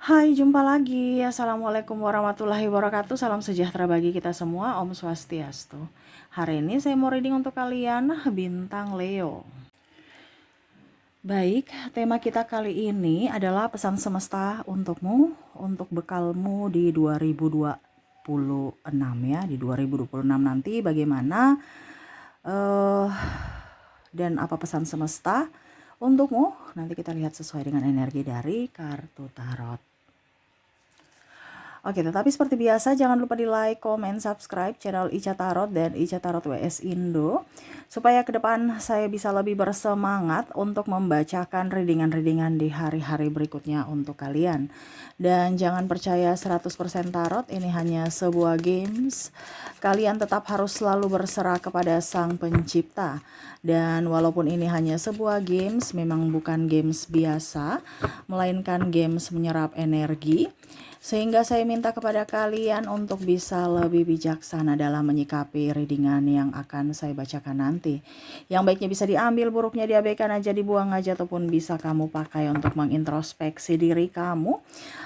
Hai, jumpa lagi. Assalamualaikum warahmatullahi wabarakatuh. Salam sejahtera bagi kita semua. Om Swastiastu. Hari ini saya mau reading untuk kalian bintang Leo. Baik, tema kita kali ini adalah pesan semesta untukmu, untuk bekalmu di 2026 ya. Di 2026 nanti bagaimana dan apa pesan semesta untukmu. Nanti kita lihat sesuai dengan energi dari kartu tarot. Oke, tetapi seperti biasa jangan lupa di like, comment, subscribe channel Ica Tarot dan Ica Tarot WS Indo supaya ke depan saya bisa lebih bersemangat untuk membacakan readingan-readingan di hari-hari berikutnya untuk kalian. Dan jangan percaya 100% tarot, ini hanya sebuah games. Kalian tetap harus selalu berserah kepada Sang Pencipta. Dan walaupun ini hanya sebuah games, memang bukan games biasa, melainkan games menyerap energi. Sehingga saya minta kepada kalian untuk bisa lebih bijaksana dalam menyikapi readingan yang akan saya bacakan nanti. Yang baiknya bisa diambil, buruknya diabaikan aja, dibuang aja, ataupun bisa kamu pakai untuk mengintrospeksi diri kamu,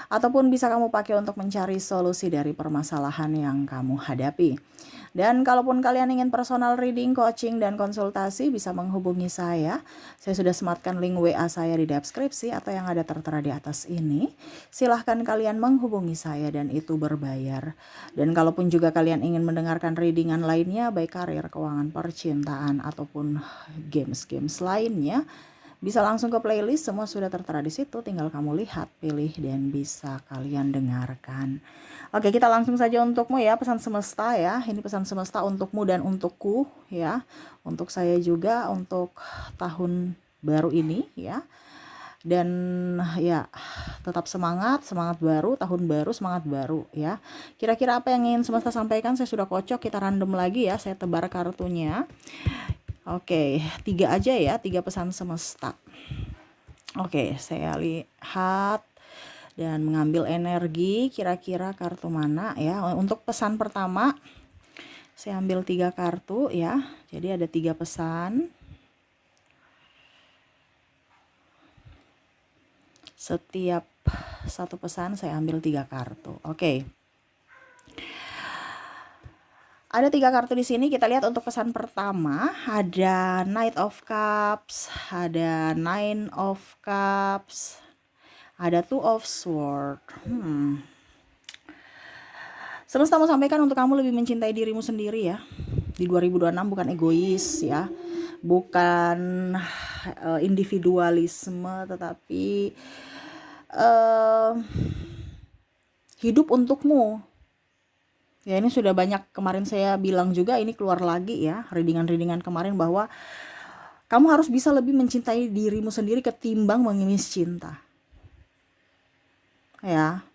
ataupun bisa kamu pakai untuk mencari solusi dari permasalahan yang kamu hadapi. Dan kalaupun kalian ingin personal reading, coaching, dan konsultasi, bisa menghubungi saya. Saya sudah sematkan link WA saya di deskripsi atau yang ada tertera di atas ini. Silahkan kalian menghubungi saya dan itu berbayar. Dan kalaupun juga kalian ingin mendengarkan readingan lainnya, baik karir, keuangan, percintaan, ataupun games-games lainnya, bisa langsung ke playlist, semua sudah tertera di situ, tinggal kamu lihat, pilih, dan bisa kalian dengarkan. Oke, kita langsung saja untukmu ya, pesan semesta ya. Ini pesan semesta untukmu dan untukku ya. Untuk saya juga untuk tahun baru ini ya. Dan ya, tetap semangat, semangat baru, tahun baru, semangat baru ya. Kira-kira apa yang ingin semesta sampaikan? Saya sudah kocok, kita random lagi ya, saya tebar kartunya. Oke, 3 aja ya, 3 pesan semesta. Oke, saya lihat dan mengambil energi, kira-kira kartu mana ya. Untuk pesan pertama, saya ambil 3 kartu ya. Jadi ada 3 pesan. Setiap satu pesan saya ambil 3 kartu. Oke. Ada 3 kartu di sini. Kita lihat untuk pesan pertama, ada Knight of Cups, ada Nine of Cups, ada Two of Swords. Semesta mau sampaikan untuk kamu lebih mencintai dirimu sendiri ya. Di 2026 bukan egois ya. Bukan individualisme, tetapi hidup untukmu. Ya, ini sudah banyak kemarin saya bilang juga, ini keluar lagi ya, readingan-readingan kemarin, bahwa kamu harus bisa lebih mencintai dirimu sendiri ketimbang mengemis cinta. Ya.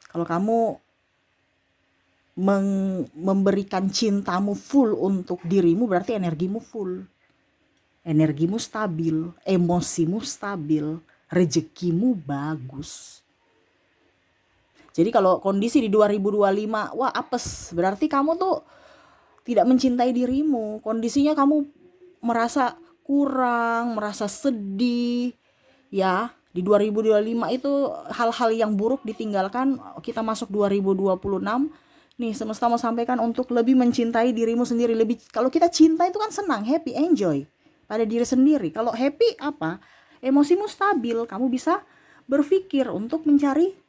Kalau kamu memberikan cintamu full untuk dirimu, berarti energimu full. Energimu stabil, emosimu stabil, rezekimu bagus. Jadi kalau kondisi di 2025, wah apes, berarti kamu tuh tidak mencintai dirimu. Kondisinya kamu merasa kurang, merasa sedih, ya. Di 2025 itu hal-hal yang buruk ditinggalkan, kita masuk 2026. Nih, semesta mau sampaikan untuk lebih mencintai dirimu sendiri. Lebih, kalau kita cinta itu kan senang, happy, enjoy pada diri sendiri. Kalau happy apa? Emosimu stabil, kamu bisa berpikir untuk mencari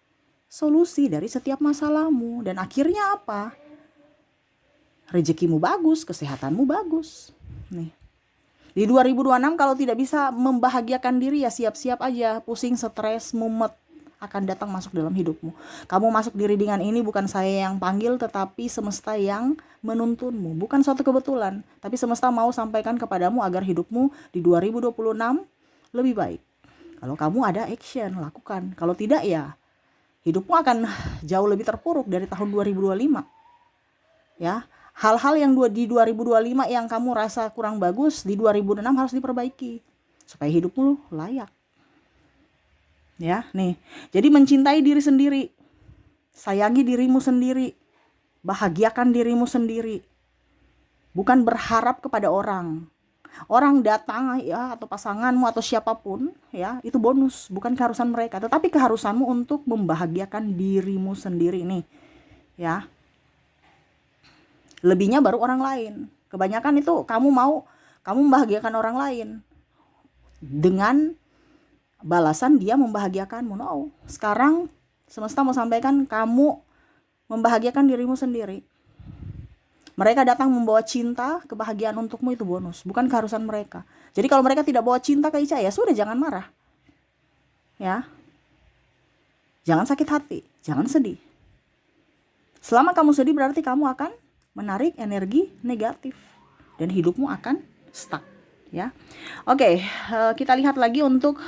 solusi dari setiap masalahmu, dan akhirnya apa? Rezekimu bagus, kesehatanmu bagus. Nih. Di 2026 kalau tidak bisa membahagiakan diri, ya siap-siap aja, pusing, stres, mumet akan datang masuk dalam hidupmu. Kamu masuk di readingan ini bukan saya yang panggil, tetapi semesta yang menuntunmu. Bukan suatu kebetulan, tapi semesta mau sampaikan kepadamu agar hidupmu di 2026 lebih baik. Kalau kamu ada action, lakukan. Kalau tidak, ya hidupmu akan jauh lebih terpuruk dari tahun 2025. Ya, hal-hal yang di 2025 yang kamu rasa kurang bagus, di 2006 harus diperbaiki supaya hidupmu layak. Ya, nih. Jadi mencintai diri sendiri. Sayangi dirimu sendiri. Bahagiakan dirimu sendiri. Bukan berharap kepada orang. Orang datang ya, atau pasanganmu atau siapapun ya, itu bonus, bukan keharusan mereka, tetapi keharusanmu untuk membahagiakan dirimu sendiri nih ya. Lebihnya baru orang lain. Kebanyakan itu kamu membahagiakan orang lain dengan balasan dia membahagiakanmu. No, sekarang semesta mau sampaikan kamu membahagiakan dirimu sendiri. Mereka datang membawa cinta, kebahagiaan untukmu, itu bonus, bukan keharusan mereka. Jadi kalau mereka tidak bawa cinta ke Ica, ya sudah, jangan marah. Ya. Jangan sakit hati, jangan sedih. Selama kamu sedih berarti kamu akan menarik energi negatif dan hidupmu akan stuck, ya. Oke, kita lihat lagi untuk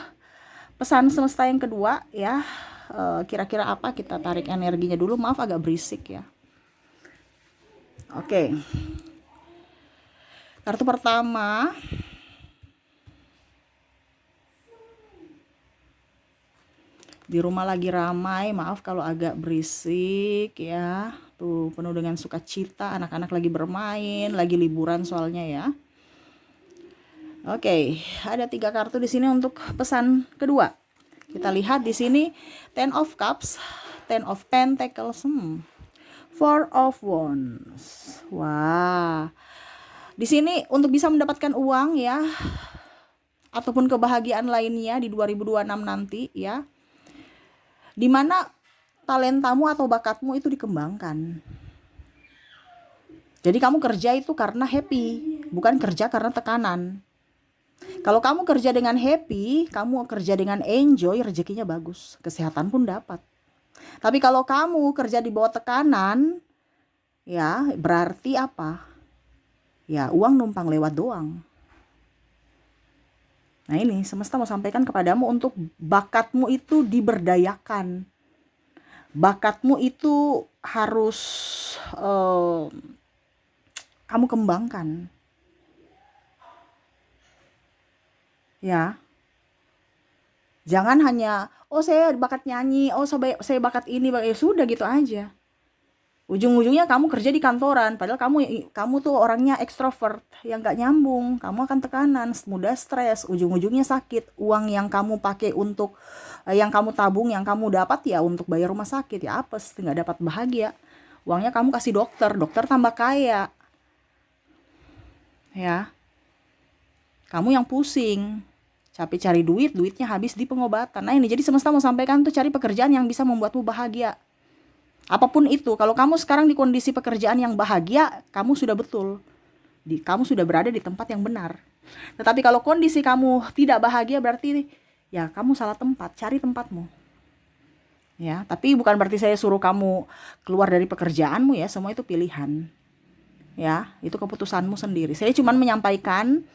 pesan semesta yang kedua ya. Kira-kira apa? Kita tarik energinya dulu. Maaf agak berisik ya. Oke. Kartu pertama. Di rumah lagi ramai, maaf kalau agak berisik ya. Tuh penuh dengan sukacita, anak-anak lagi bermain, lagi liburan soalnya ya. Oke, ada 3 kartu di sini untuk pesan kedua. Kita lihat di sini Ten of Cups, Ten of Pentacles, Four of Wands. Wah. Di sini untuk bisa mendapatkan uang ya, ataupun kebahagiaan lainnya di 2026 nanti ya, dimana talentamu atau bakatmu itu dikembangkan. Jadi kamu kerja itu karena happy, bukan kerja karena tekanan. Kalau kamu kerja dengan happy, kamu kerja dengan enjoy, rezekinya bagus, kesehatan pun dapat. Tapi kalau kamu kerja di bawah tekanan, ya berarti apa? Ya uang numpang lewat doang. Nah ini semesta mau sampaikan kepadamu untuk bakatmu itu diberdayakan. Bakatmu itu harus kamu kembangkan. Ya. Jangan hanya, oh saya bakat nyanyi, oh saya bakat ini, ya sudah gitu aja. Ujung-ujungnya kamu kerja di kantoran, padahal kamu tuh orangnya ekstrovert, yang gak nyambung, kamu akan tekanan, mudah stres, ujung-ujungnya sakit. Uang yang kamu pakai untuk, yang kamu tabung, yang kamu dapat ya untuk bayar rumah sakit, ya apes, gak dapat bahagia. Uangnya kamu kasih dokter tambah kaya. Ya, kamu yang pusing, capek cari duit, duitnya habis di pengobatan. Nah ini jadi semesta mau sampaikan tuh, cari pekerjaan yang bisa membuatmu bahagia. Apapun itu, kalau kamu sekarang di kondisi pekerjaan yang bahagia, kamu sudah betul. Kamu sudah berada di tempat yang benar. Tetapi kalau kondisi kamu tidak bahagia, berarti ya kamu salah tempat, cari tempatmu. Ya, tapi bukan berarti saya suruh kamu keluar dari pekerjaanmu ya, semua itu pilihan. Ya, itu keputusanmu sendiri. Saya cuma menyampaikan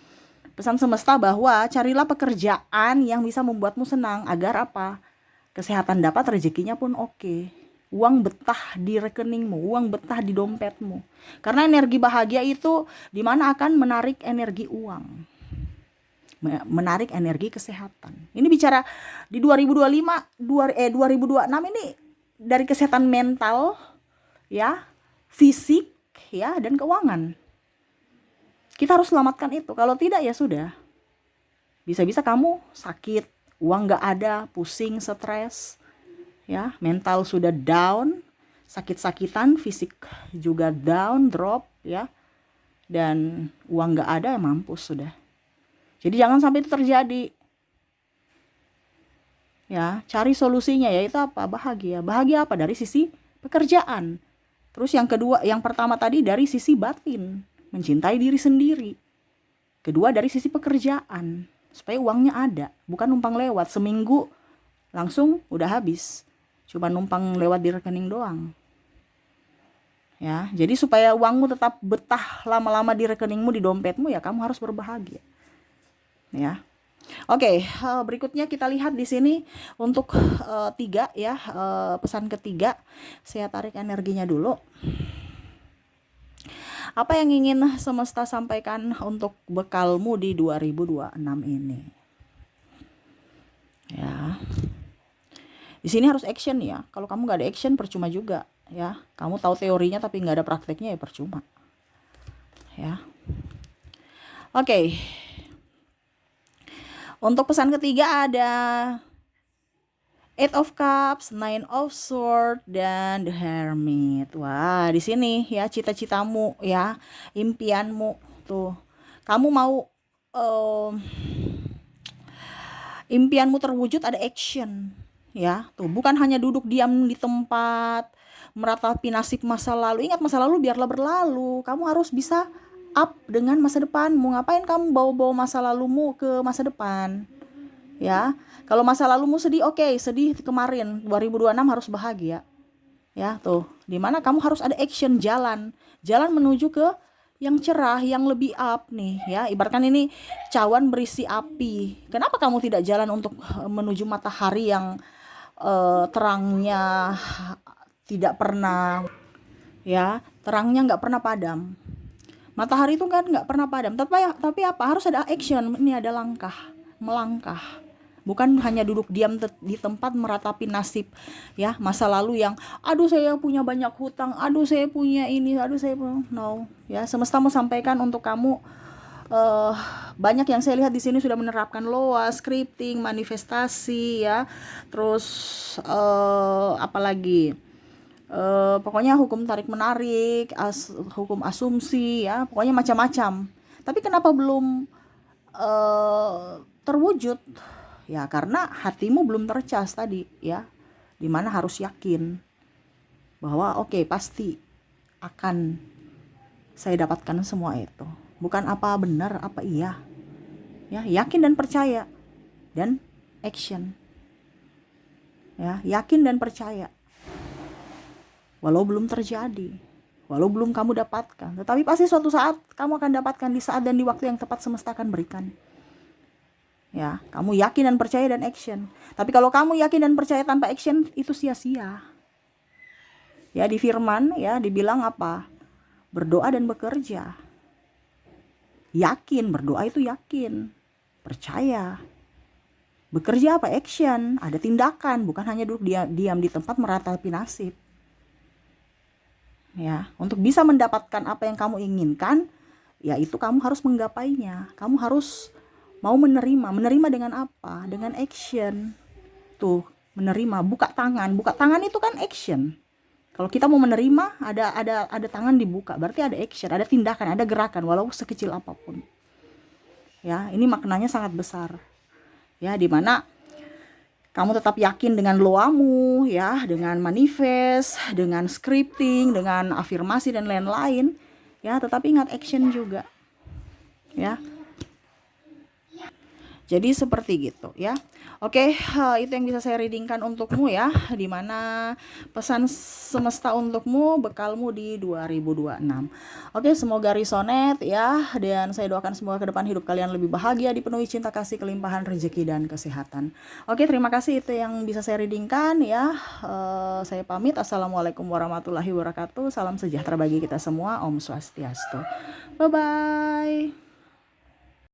pesan semesta bahwa carilah pekerjaan yang bisa membuatmu senang, agar apa? Kesehatan dapat, rezekinya pun oke. Uang betah di rekeningmu, uang betah di dompetmu. Karena energi bahagia itu dimana akan menarik energi uang, menarik energi kesehatan. Ini bicara di 2026 ini dari kesehatan mental ya, fisik ya, dan keuangan. Kita harus selamatkan itu. Kalau tidak ya sudah, bisa-bisa kamu sakit, uang gak ada, pusing, stres ya, mental sudah down, sakit-sakitan, fisik juga down, drop ya, dan uang gak ada, mampus sudah. Jadi jangan sampai itu terjadi ya. Cari solusinya, yaitu apa? Bahagia apa? Dari sisi pekerjaan. Terus yang kedua, yang pertama tadi dari sisi batin, mencintai diri sendiri. Kedua dari sisi pekerjaan, supaya uangnya ada, bukan numpang lewat, seminggu langsung udah habis, cuma numpang lewat di rekening doang. Ya, jadi supaya uangmu tetap betah lama-lama di rekeningmu, di dompetmu, ya kamu harus berbahagia. Ya. Oke, berikutnya kita lihat di sini untuk 3 ya, pesan ketiga. Saya tarik energinya dulu. Apa yang ingin semesta sampaikan untuk bekalmu di 2026 ini? Ya. Di sini harus action ya. Kalau kamu nggak ada action, percuma juga ya. Kamu tahu teorinya tapi nggak ada prakteknya, ya percuma. Ya. Oke. Untuk pesan ketiga ada Eight of Cups, Nine of Swords, dan The Hermit. Wah, di sini ya cita-citamu ya, impianmu tuh. Kamu mau impianmu terwujud, ada action ya. Tuh, bukan hanya duduk diam di tempat meratapi nasib masa lalu. Ingat, masa lalu biarlah berlalu. Kamu harus bisa up dengan masa depanmu. Ngapain kamu bawa-bawa masa lalumu ke masa depan? Ya, kalau masa lalumu sedih, oke, sedih kemarin 2026 harus bahagia. Ya, tuh. Dimana kamu harus ada action, jalan menuju ke yang cerah, yang lebih up nih ya. Ibaratkan ini cawan berisi api. Kenapa kamu tidak jalan untuk menuju matahari yang terangnya tidak pernah ya, terangnya nggak pernah padam. Matahari itu kan nggak pernah padam, tapi apa, harus ada action. Ini ada langkah, melangkah, bukan hanya duduk diam di tempat meratapi nasib ya masa lalu yang aduh saya punya banyak hutang, aduh saya punya ini, aduh saya punya no ya. Semesta mau sampaikan untuk kamu, banyak yang saya lihat di sini sudah menerapkan loa, scripting, manifestasi ya, terus apalagi pokoknya hukum tarik menarik, hukum asumsi ya, pokoknya macam-macam. Tapi kenapa belum terwujud? Ya karena hatimu belum tercas tadi ya, dimana harus yakin bahwa oke, pasti akan saya dapatkan semua itu. Bukan apa benar, apa iya ya, yakin dan percaya dan action ya, yakin dan percaya walau belum terjadi, walau belum kamu dapatkan, tetapi pasti suatu saat kamu akan dapatkan, di saat dan di waktu yang tepat semesta akan berikan. Ya, kamu yakin dan percaya dan action. Tapi kalau kamu yakin dan percaya tanpa action, itu sia-sia. Ya, di firman ya dibilang apa? Berdoa dan bekerja. Yakin, berdoa itu yakin. Percaya. Bekerja apa? Action. Ada tindakan, bukan hanya duduk diam di tempat meratapi nasib. Ya, untuk bisa mendapatkan apa yang kamu inginkan, ya itu kamu harus menggapainya. Kamu harus mau menerima dengan apa? Dengan action. Tuh, menerima, buka tangan itu kan action. Kalau kita mau menerima, ada tangan dibuka, berarti ada action, ada tindakan, ada gerakan, walau sekecil apapun. Ya, ini maknanya sangat besar. Ya, dimana kamu tetap yakin dengan loamu ya, dengan manifest, dengan scripting, dengan afirmasi dan lain-lain. Ya, tetapi ingat action juga. Ya. Jadi seperti gitu ya. Oke, itu yang bisa saya readingkan untukmu ya, dimana pesan semesta untukmu, bekalmu di 2026. Oke, semoga resonate ya, dan saya doakan semoga ke depan hidup kalian lebih bahagia, dipenuhi cinta kasih, kelimpahan rezeki dan kesehatan. Oke, terima kasih, itu yang bisa saya readingkan ya. Saya pamit. Assalamualaikum warahmatullahi wabarakatuh. Salam sejahtera bagi kita semua. Om Swastiastu. Bye bye.